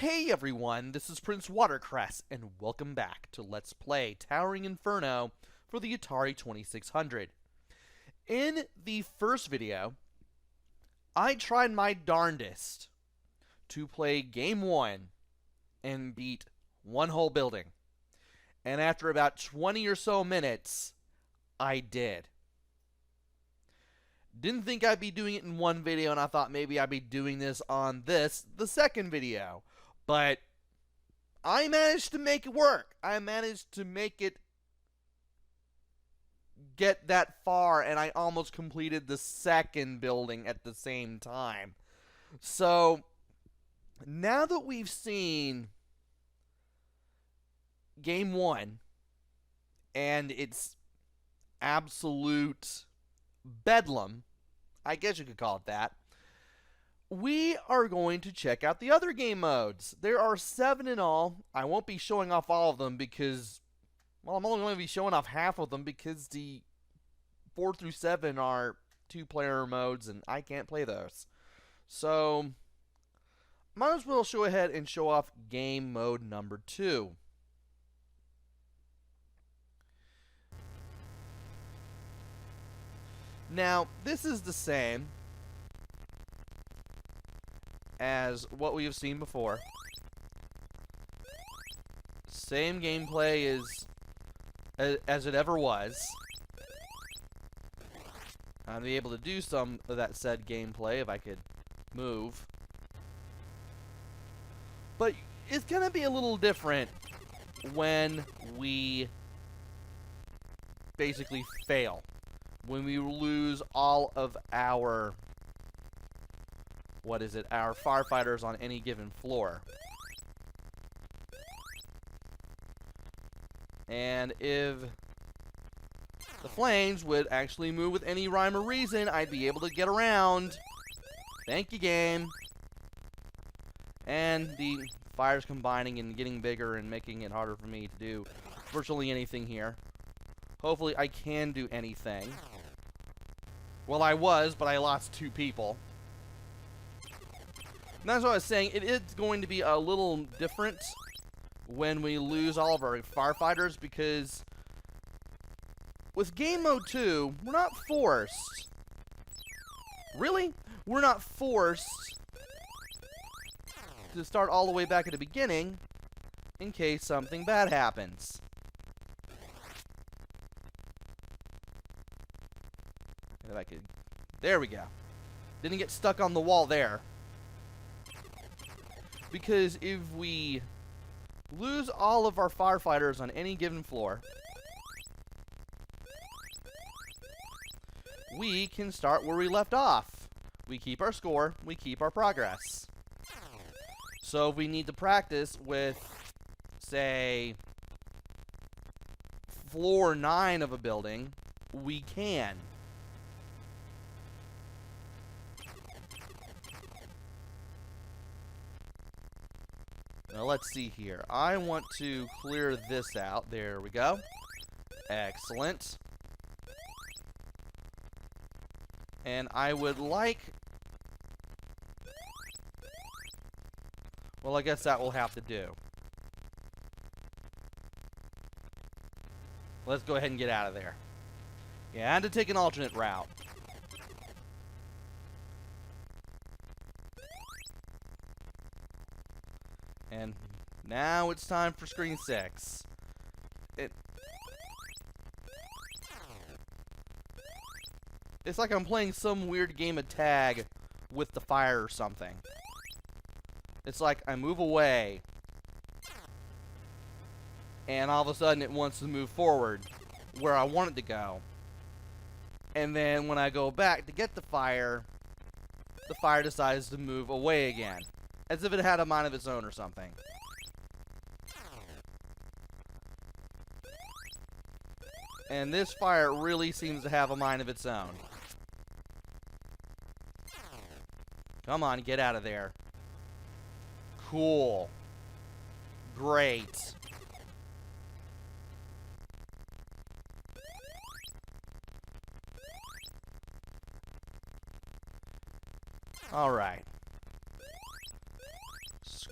Hey everyone, this is PrinceWatercress, and welcome back to Let's Play Towering Inferno for the Atari 2600. In the first video, I tried my darndest to play Game 1 and beat one whole building. And after about 20 or so minutes, I did. Didn't think I'd be doing it in one video, and I thought maybe I'd be doing this on the second video. But I managed to make it work. I managed to make it get that far, and I almost completed the second building at the same time. So, now that we've seen Game 1 and its absolute bedlam, I guess you could call it that, we are going to check out the other game modes. There are 7 in all. I won't be showing off all of them because, well, I'm only going to be showing off half of them because the 4 through 7 are 2-player modes and I can't play those. So, might as well go ahead and show off game mode number 2. Now, this is the same as what we have seen before. Same gameplay as it ever was. I'll be able to do some of that said gameplay if I could move. But it's going to be a little different when we basically fail. When we lose all of our our firefighters on any given floor. And if the flames would actually move with any rhyme or reason, I'd be able to get around. Thank you, game. And the fires combining and getting bigger and making it harder for me to do virtually anything here. Hopefully I can do anything. Well, I was, but I lost 2 people. And that's what I was saying. It is going to be a little different when we lose all of our firefighters because with Game Mode 2, we're not forced. Really? We're not forced to start all the way back at the beginning in case something bad happens. If I could... There we go. Didn't get stuck on the wall there. Because if we lose all of our firefighters on any given floor, we can start where we left off. We keep our score, we keep our progress. So if we need to practice with, say, floor 9 of a building, we can. Now let's see here. I want to clear this out. There we go. Excellent. And I would like... Well, I guess that will have to do. Let's go ahead and get out of there. Yeah, I had to take an alternate route. And now it's time for screen 6. It's like I'm playing some weird game of tag with the fire or something. It's like I move away, and all of a sudden it wants to move forward where I want it to go. And then when I go back to get the fire decides to move away again. As if it had a mind of its own or something. And this fire really seems to have a mind of its own. Come on, get out of there. Cool. Great. Alright.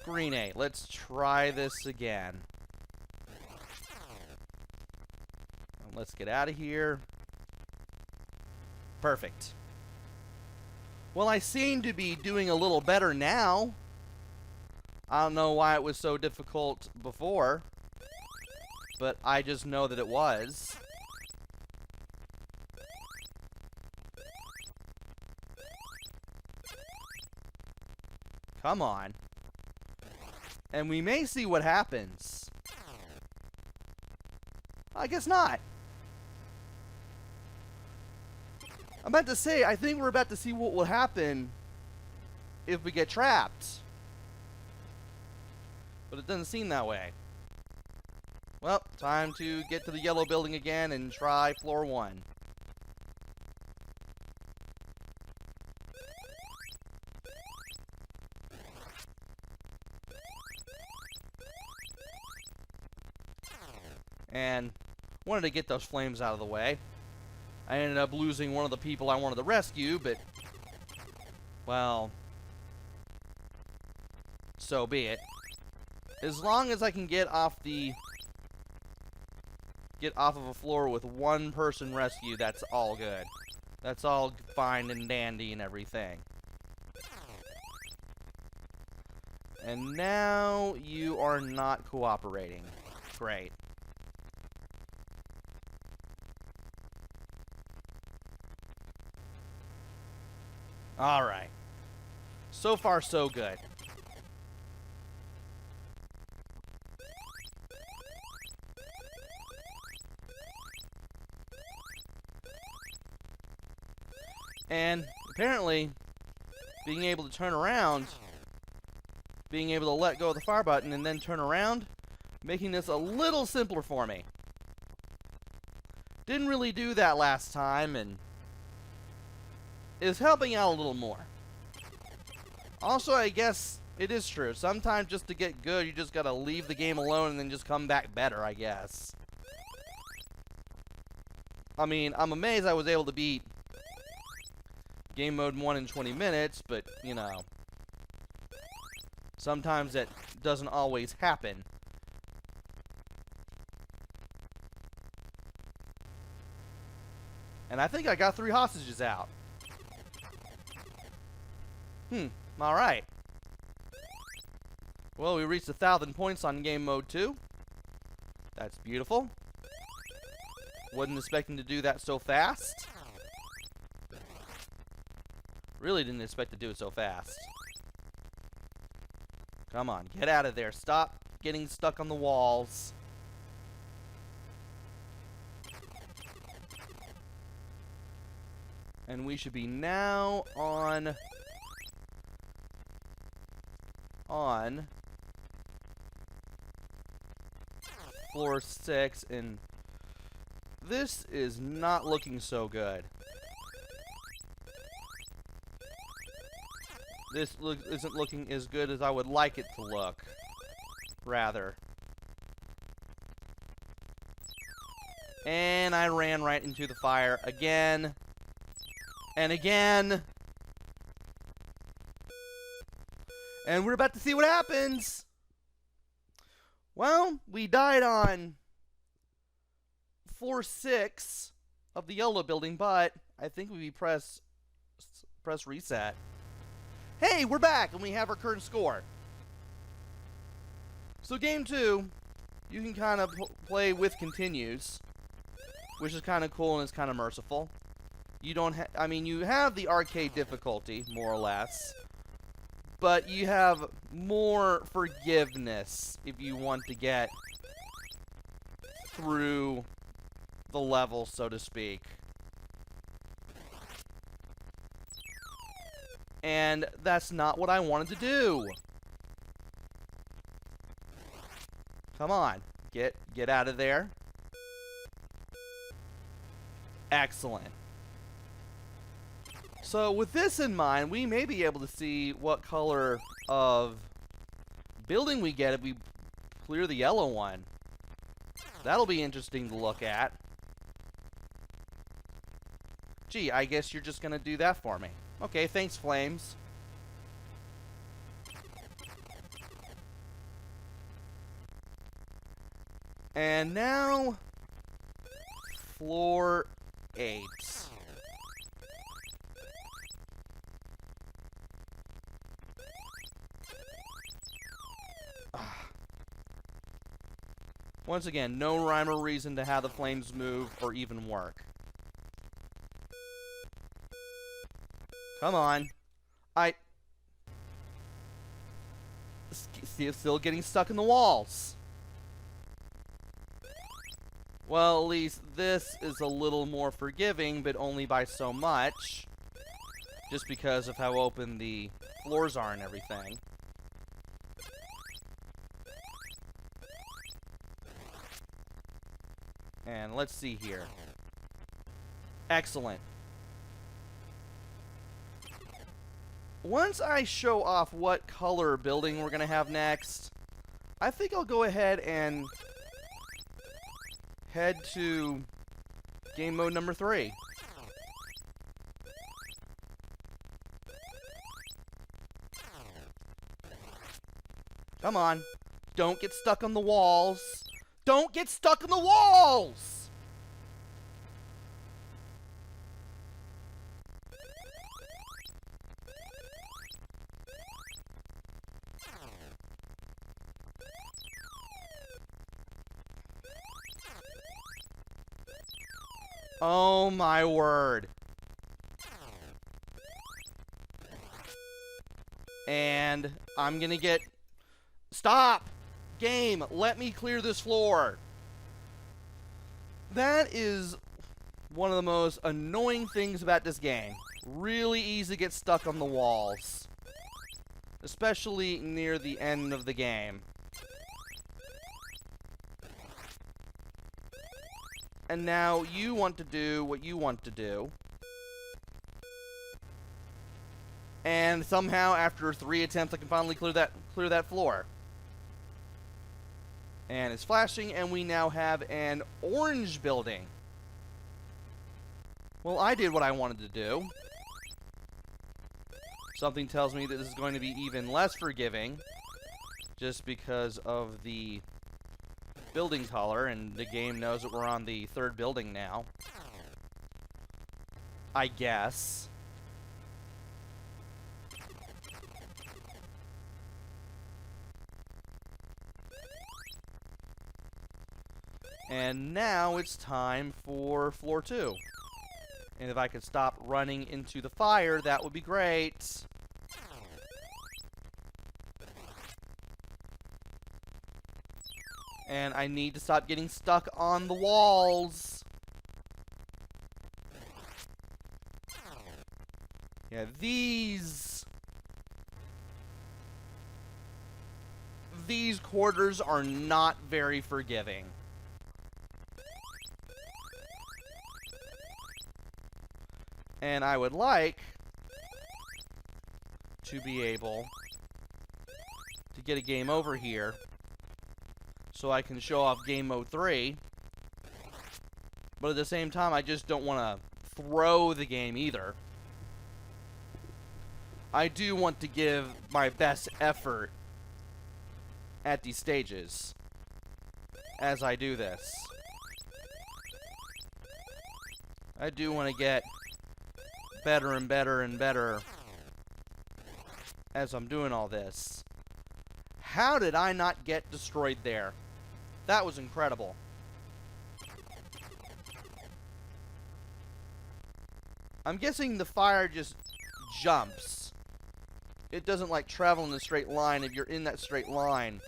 Green 8. Let's try this again. Let's get out of here. Perfect. Well, I seem to be doing a little better now. I don't know why it was so difficult before, but I just know that it was. Come on. And we may see what happens. I guess not. I'm about to say, I think we're about to see what will happen if we get trapped. But it doesn't seem that way. Well, time to get to the yellow building again and try floor 1. And wanted to get those flames out of the way. I ended up losing one of the people I wanted to rescue, but, well, so be it. As long as I can get off of a floor with one person rescued, that's all good. That's all fine and dandy and everything. And now you are not cooperating. Great. Alright. So far, so good. And apparently, being able to turn around, being able to let go of the fire button and then turn around, making this a little simpler for me. Didn't really do that last time, and is helping out a little more. Also, I guess it is true. Sometimes just to get good, you just gotta leave the game alone and then just come back better, I guess. I mean, I'm amazed I was able to beat Game Mode 1 in 20 minutes, but, you know, sometimes that doesn't always happen. And I think I got 3 hostages out. Alright. Well, we reached 1,000 points on Game Mode 2. That's beautiful. Wasn't expecting to do that so fast. Really didn't expect to do it so fast. Come on, get out of there. Stop getting stuck on the walls. And we should be now on floor 6, and this is not looking so good. This isn't looking as good as I would like it to look, rather. And I ran right into the fire again. And again. And we're about to see what happens. Well, we died on floor 6 of the yellow building, but I think we press reset. Hey, we're back, and we have our current score. So game 2, you can kind of play with continues, which is kind of cool and it's kind of merciful. You don't I mean, you have the arcade difficulty, more or less, but you have more forgiveness if you want to get through the level, so to speak. And that's not what I wanted to do. Come on, get out of there. Excellent. So with this in mind, we may be able to see what color of building we get if we clear the yellow one. That'll be interesting to look at. Gee, I guess you're just gonna do that for me. Okay, thanks, Flames. And now, floor 8. Once again, no rhyme or reason to how the flames move or even work. Come on. Still getting stuck in the walls. Well, at least this is a little more forgiving, but only by so much. Just because of how open the floors are and everything. And let's see here. Excellent. Once I show off what color building we're going to have next, I think I'll go ahead and head to game mode number 3. Come on. Don't get stuck on the walls. Don't get stuck in the walls! Oh my word. And I'm gonna get... Stop! Game, let me clear this floor. That is one of the most annoying things about this game. Really easy to get stuck on the walls. Especially near the end of the game. And now you want to do what you want to do. And somehow, after 3 attempts, I can finally clear that floor. And it's flashing, and we now have an orange building. Well, I did what I wanted to do. Something tells me that this is going to be even less forgiving, just because of the building color, and the game knows that we're on the 3rd building now. I guess. And now it's time for floor 2. And if I could stop running into the fire, that would be great. And I need to stop getting stuck on the walls. Yeah, these quarters are not very forgiving. And I would like to be able to get a game over here so I can show off game mode 3. But at the same time, I just don't want to throw the game either. I do want to give my best effort at these stages as I do this. I do want to get better and better and better as I'm doing all this. How did I not get destroyed there? That was incredible. I'm guessing the fire just jumps. It doesn't like travel in a straight line. If you're in that straight line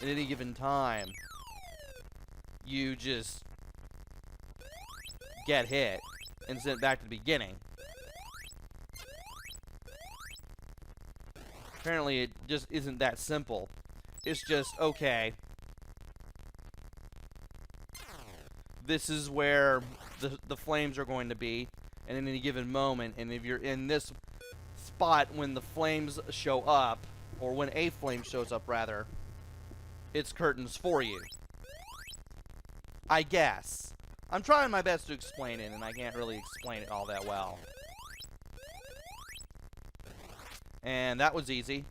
at any given time, you just get hit and sent back to the beginning. Apparently it just isn't that simple. It's just, okay, this is where the flames are going to be at any given moment, and if you're in this spot when the flames show up, or when a flame shows up rather, it's curtains for you. I guess. I'm trying my best to explain it, and I can't really explain it all that well. And that was easy.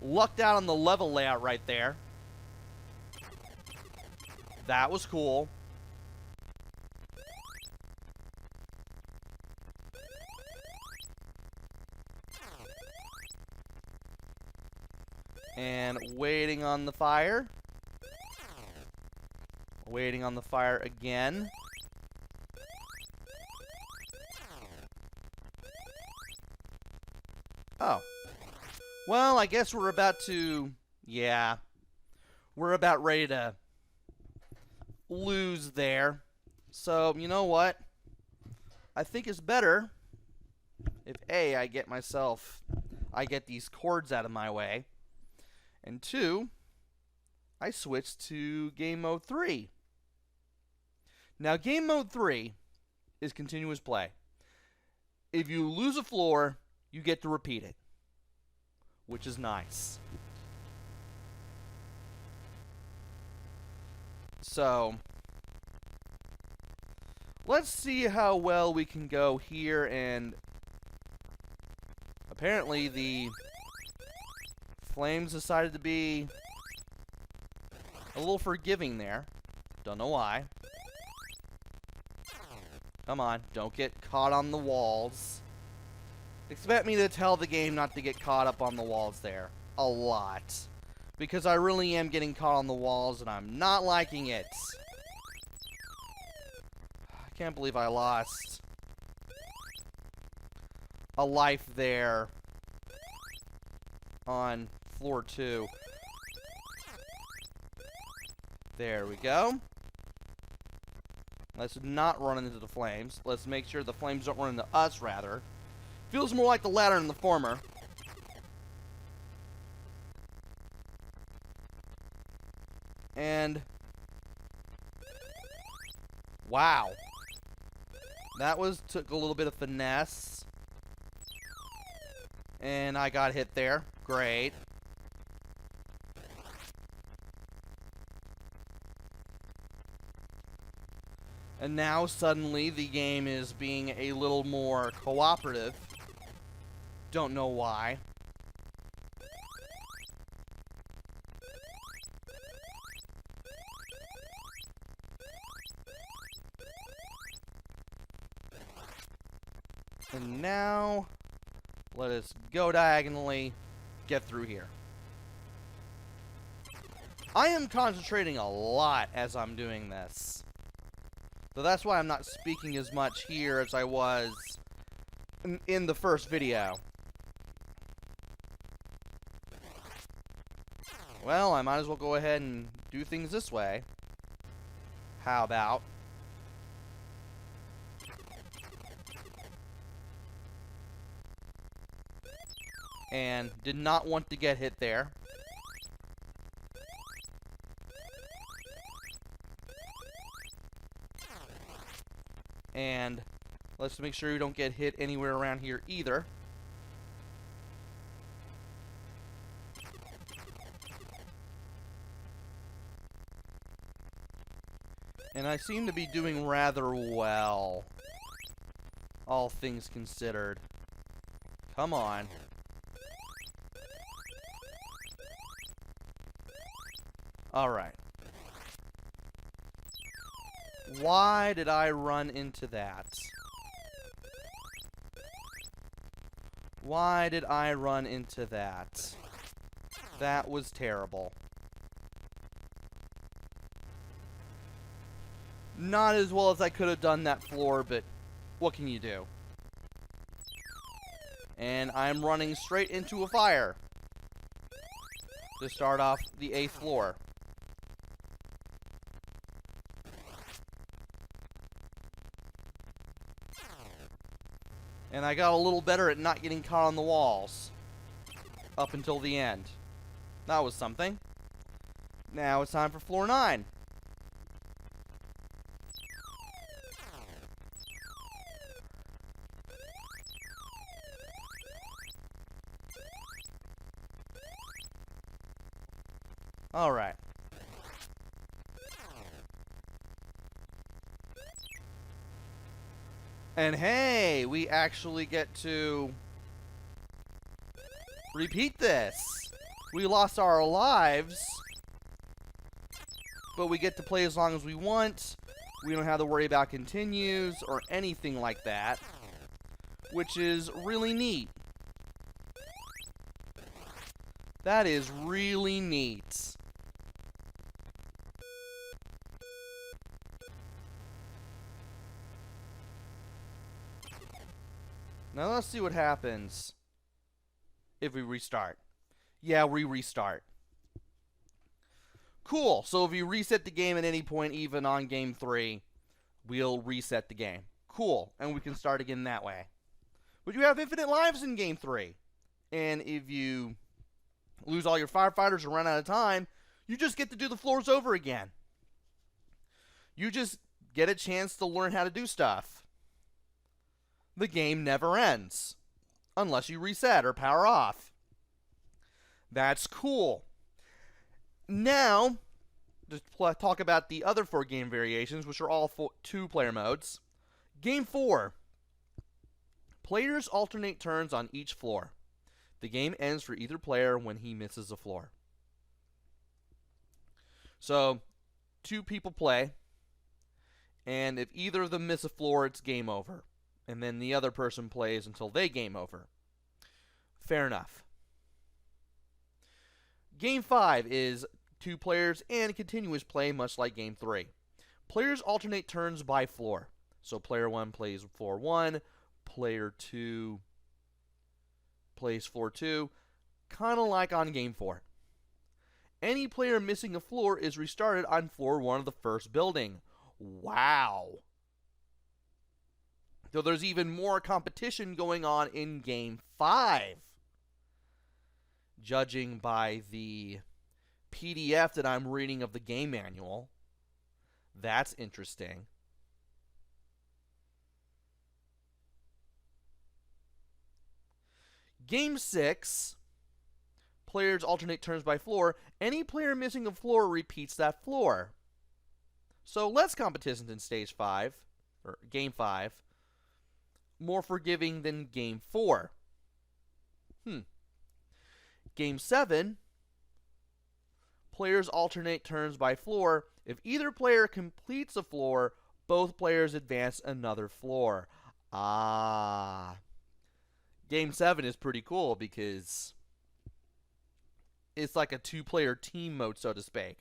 Lucked out on the level layout right there. That was cool. And waiting on the fire. Waiting on the fire again. Oh. Well, I guess we're about to... Yeah. We're about ready to lose there. So, you know what? I think it's better if A, I get these cords out of my way. And 2, I switch to game mode 3. Now, game mode 3 is continuous play. If you lose a floor, you get to repeat it, which is nice. So, let's see how well we can go here, and apparently the flames decided to be a little forgiving there. Don't know why. Come on, don't get caught on the walls. Expect me to tell the game not to get caught up on the walls there. A lot. Because I really am getting caught on the walls and I'm not liking it. I can't believe I lost a life there on floor 2. There we go. Let's not run into the flames. Let's make sure the flames don't run into us, rather. Feels more like the latter than the former. And... wow. That took a little bit of finesse. And I got hit there. Great. And now suddenly the game is being a little more cooperative. Don't know why. And now, let us go diagonally, get through here. I am concentrating a lot as I'm doing this. So that's why I'm not speaking as much here as I was in the first video. Well, I might as well go ahead and do things this way. How about? And did not want to get hit there. And let's make sure you don't get hit anywhere around here either. And I seem to be doing rather well, all things considered. Come on. Alright. Why did I run into that? Why did I run into that? That was terrible. Not as well as I could have done that floor, but what can you do? And I'm running straight into a fire to start off the 8th floor. And I got a little better at not getting caught on the walls up until the end. That was something. Now it's time for floor 9. Alright. And hey, we actually get to repeat this. We lost our lives, but we get to play as long as we want. We don't have to worry about continues or anything like that, which is really neat. That is really neat. Now let's see what happens if we restart. Yeah, we restart. Cool. So if you reset the game at any point, even on game 3, we'll reset the game. Cool. And we can start again that way. But you have infinite lives in game 3. And if you lose all your firefighters or run out of time, you just get to do the floors over again. You just get a chance to learn how to do stuff. The game never ends. Unless you reset or power off. That's cool. Now, to talk about the other 4 game variations, which are all 2-player modes. Game 4. Players alternate turns on each floor. The game ends for either player when he misses a floor. So, 2 people play, and if either of them miss a floor, it's game over. And then the other person plays until they game over. Fair enough. Game 5 is 2 players and continuous play, much like Game 3. Players alternate turns by floor. So player 1 plays floor 1, player 2 plays floor 2, kind of like on Game 4. Any player missing a floor is restarted on floor 1 of the first building. Wow. Though there's even more competition going on in Game 5. Judging by the PDF that I'm reading of the game manual. That's interesting. Game 6. Players alternate turns by floor. Any player missing a floor repeats that floor. So less competition than Stage 5, or Game 5. More forgiving than Game 4. Game 7. Players alternate turns by floor. If either player completes a floor, both players advance another floor. Game 7 is pretty cool because it's like a 2-player team mode, so to speak.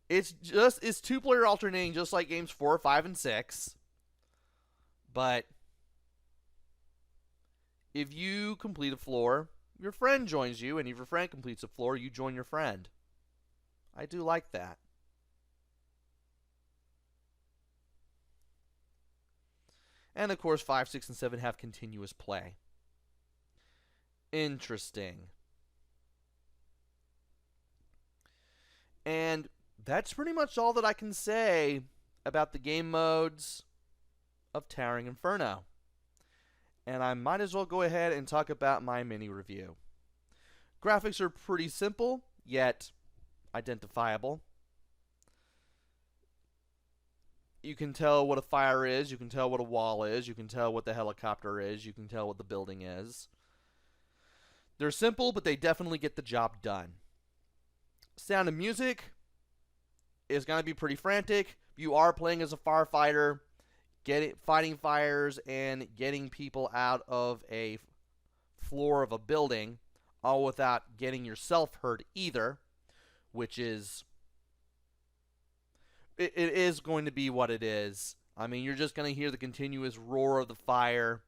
It's 2-player alternating just like games 4, 5, and 6. But if you complete a floor, your friend joins you, and if your friend completes a floor, you join your friend. I do like that. And of course, 5, 6, and 7 have continuous play. Interesting. And that's pretty much all that I can say about the game modes of Towering Inferno. And I might as well go ahead and talk about my mini review. Graphics are pretty simple, yet identifiable. You can tell what a fire is, you can tell what a wall is, you can tell what the helicopter is, you can tell what the building is. They're simple, but they definitely get the job done. Sound and music is going to be pretty frantic. You are playing as a firefighter, fighting fires and getting people out of a floor of a building, all without getting yourself hurt either, which is... It is going to be what it is. I mean, you're just going to hear the continuous roar of the fire.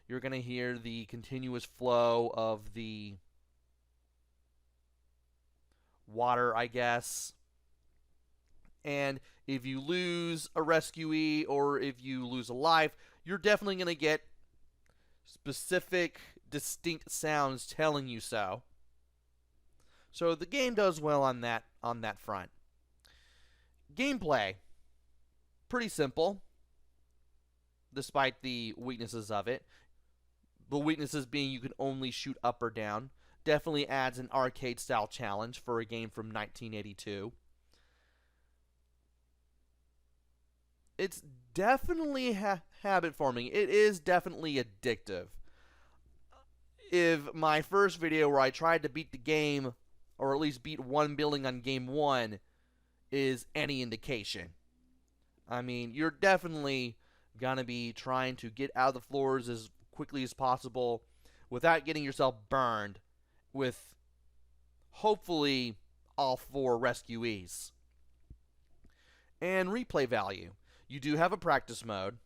You're going to hear the continuous flow of the water, I guess. And if you lose a rescuee or if you lose a life, you're definitely going to get specific, distinct sounds telling you so. So the game does well on that front. Gameplay, pretty simple, despite the weaknesses of it. The weaknesses being you can only shoot up or down. Definitely adds an arcade-style challenge for a game from 1982. It's definitely habit-forming. It is definitely addictive. If my first video where I tried to beat the game, or at least beat one building on game 1, is any indication. I mean, you're definitely going to be trying to get out of the floors as quickly as possible without getting yourself burned with hopefully all 4 rescuees. And replay value. You do have a practice mode.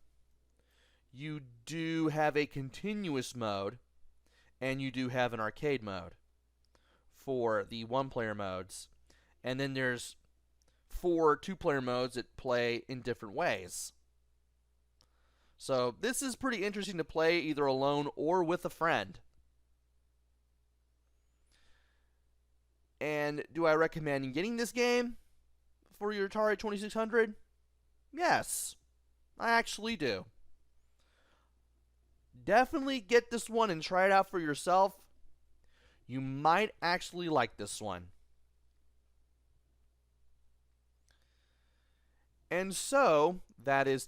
You do have a continuous mode. And you do have an arcade mode for the 1-player modes. And then there's 4 2-player modes that play in different ways. So this is pretty interesting to play either alone or with a friend. And do I recommend getting this game for your Atari 2600? Yes, I actually do. Definitely get this one and try it out for yourself. You might actually like this one. And so, that is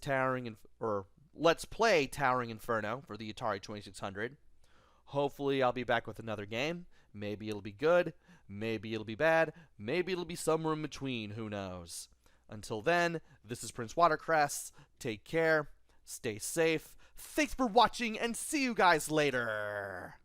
Let's Play Towering Inferno for the Atari 2600. Hopefully I'll be back with another game. Maybe it'll be good, maybe it'll be bad, maybe it'll be somewhere in between, who knows. Until then, this is PrinceWatercress. Take care, stay safe, thanks for watching, and see you guys later!